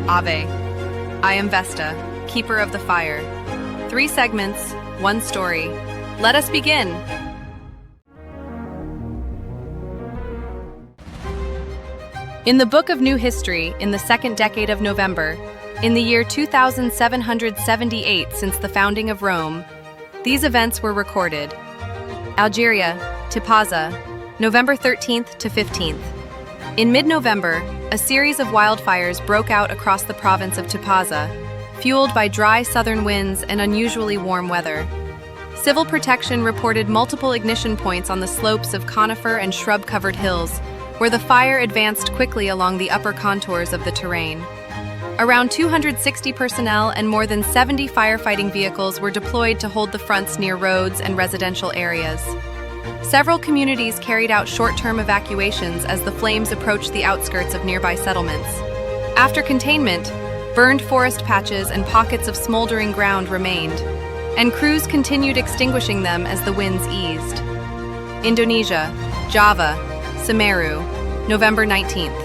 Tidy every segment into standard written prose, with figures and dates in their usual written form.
Ave. I am Vesta, keeper of the fire. 3 segments, 1 story. Let us begin. In the Book of New History, in the 2nd decade of November, in the year 2778 since the founding of Rome, these events were recorded. Algeria, Tipaza, November 13th to 15th. In mid-November, a series of wildfires broke out across the province of Tipaza, fueled by dry southern winds and unusually warm weather. Civil Protection reported multiple ignition points on the slopes of conifer and shrub-covered hills, where the fire advanced quickly along the upper contours of the terrain. Around 260 personnel and more than 70 firefighting vehicles were deployed to hold the fronts near roads and residential areas. Several communities carried out short-term evacuations as the flames approached the outskirts of nearby settlements. After containment, burned forest patches and pockets of smoldering ground remained, and crews continued extinguishing them as the winds eased. Indonesia, Java, Semeru, November 19th.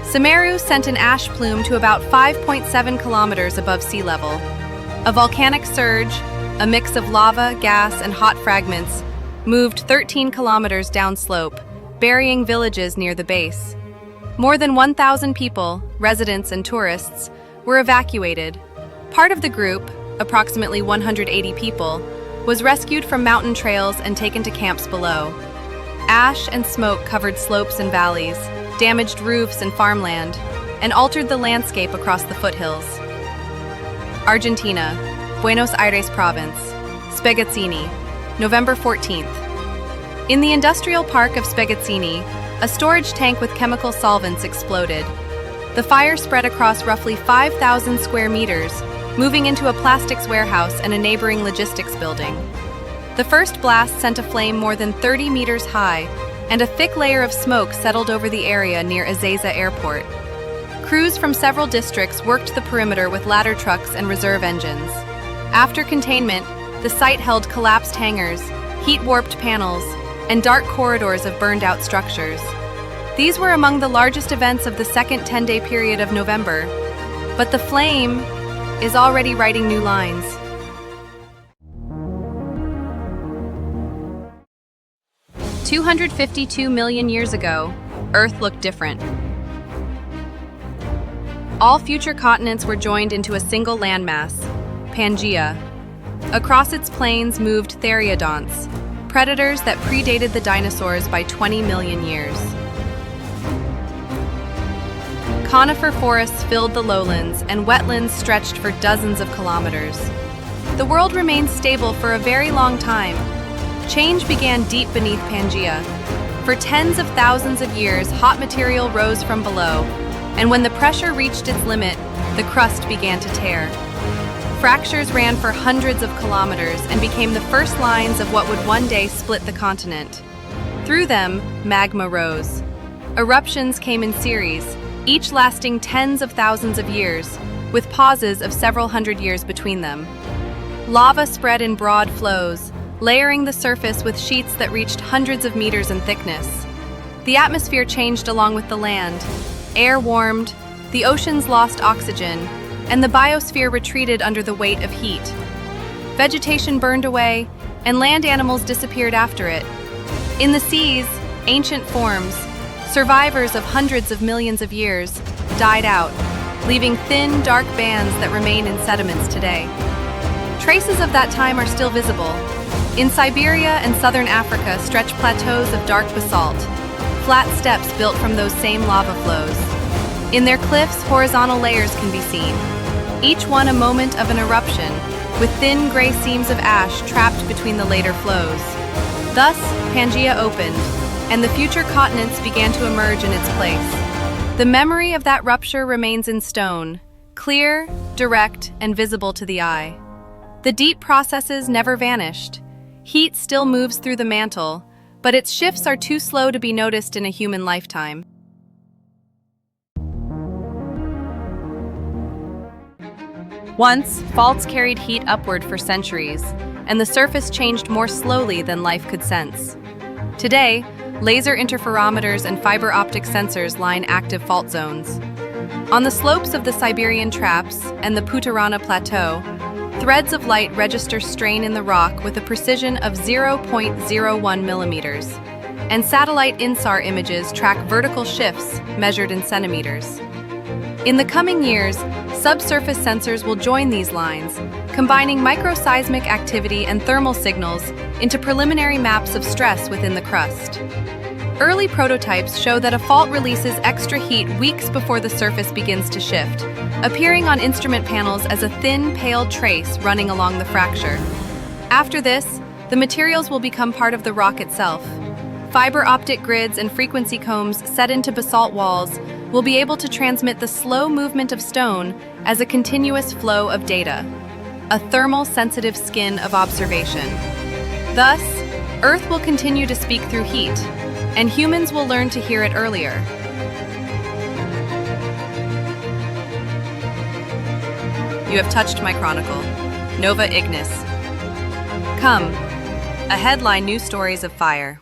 Semeru sent an ash plume to about 5.7 kilometers above sea level. A volcanic surge, a mix of lava, gas, and hot fragments, moved 13 kilometers downslope, burying villages near the base. More than 1,000 people, residents and tourists, were evacuated. Part of the group, approximately 180 people, was rescued from mountain trails and taken to camps below. Ash and smoke covered slopes and valleys, damaged roofs and farmland, and altered the landscape across the foothills. Argentina, Buenos Aires Province, Spegazzini, November 14th. In the industrial park of Spegazzini, a storage tank with chemical solvents exploded. The fire spread across roughly 5,000 square meters, moving into a plastics warehouse and a neighboring logistics building. The first blast sent a flame more than 30 meters high, and a thick layer of smoke settled over the area near Ezeiza Airport. Crews from several districts worked the perimeter with ladder trucks and reserve engines. After containment, the site held collapsed hangars, heat-warped panels, and dark corridors of burned-out structures. These were among the largest events of the second 10-day period of November, but the flame is already writing new lines. "252 million years ago, Earth looked different. All future continents were joined into a single landmass, Pangaea. Across its plains moved theriodonts, predators that predated the dinosaurs by 20 million years. Conifer forests filled the lowlands, and wetlands stretched for dozens of kilometers. The world remained stable for a very long time. Change began deep beneath Pangaea. For tens of thousands of years, hot material rose from below, and when the pressure reached its limit, the crust began to tear. Fractures ran for hundreds of kilometers and became the first lines of what would one day split the continent. Through them, magma rose. Eruptions came in series, each lasting tens of thousands of years, with pauses of several hundred years between them. Lava spread in broad flows, layering the surface with sheets that reached hundreds of meters in thickness. The atmosphere changed along with the land. Air warmed, the oceans lost oxygen, and the biosphere retreated under the weight of heat. Vegetation burned away, and land animals disappeared after it. In the seas, ancient forms, survivors of hundreds of millions of years, died out, leaving thin, dark bands that remain in sediments today. Traces of that time are still visible. In Siberia and southern Africa stretch plateaus of dark basalt, flat steps built from those same lava flows. In their cliffs, horizontal layers can be seen, each one a moment of an eruption, with thin gray seams of ash trapped between the later flows. Thus, Pangaea opened, and the future continents began to emerge in its place. The memory of that rupture remains in stone, clear, direct, and visible to the eye. The deep processes never vanished. Heat still moves through the mantle, but its shifts are too slow to be noticed in a human lifetime. Once, faults carried heat upward for centuries, and the surface changed more slowly than life could sense. Today, Laser interferometers and fiber optic sensors line active fault zones. On the slopes of the Siberian Traps and the Putarana Plateau, threads of light register strain in the rock with a precision of 0.01 millimeters, and satellite INSAR images track vertical shifts measured in centimeters. In the coming years, subsurface sensors will join these lines, combining microseismic activity and thermal signals into preliminary maps of stress within the crust. Early prototypes show that a fault releases extra heat weeks before the surface begins to shift, appearing on instrument panels as a thin, pale trace running along the fracture. After this, the materials will become part of the rock itself. Fiber optic grids and frequency combs set into basalt walls will be able to transmit the slow movement of stone as a continuous flow of data, a thermal-sensitive skin of observation. Thus, Earth will continue to speak through heat, and humans will learn to hear it earlier. You have touched my chronicle. Nova Ignis. Come, a headline: New Stories of Fire.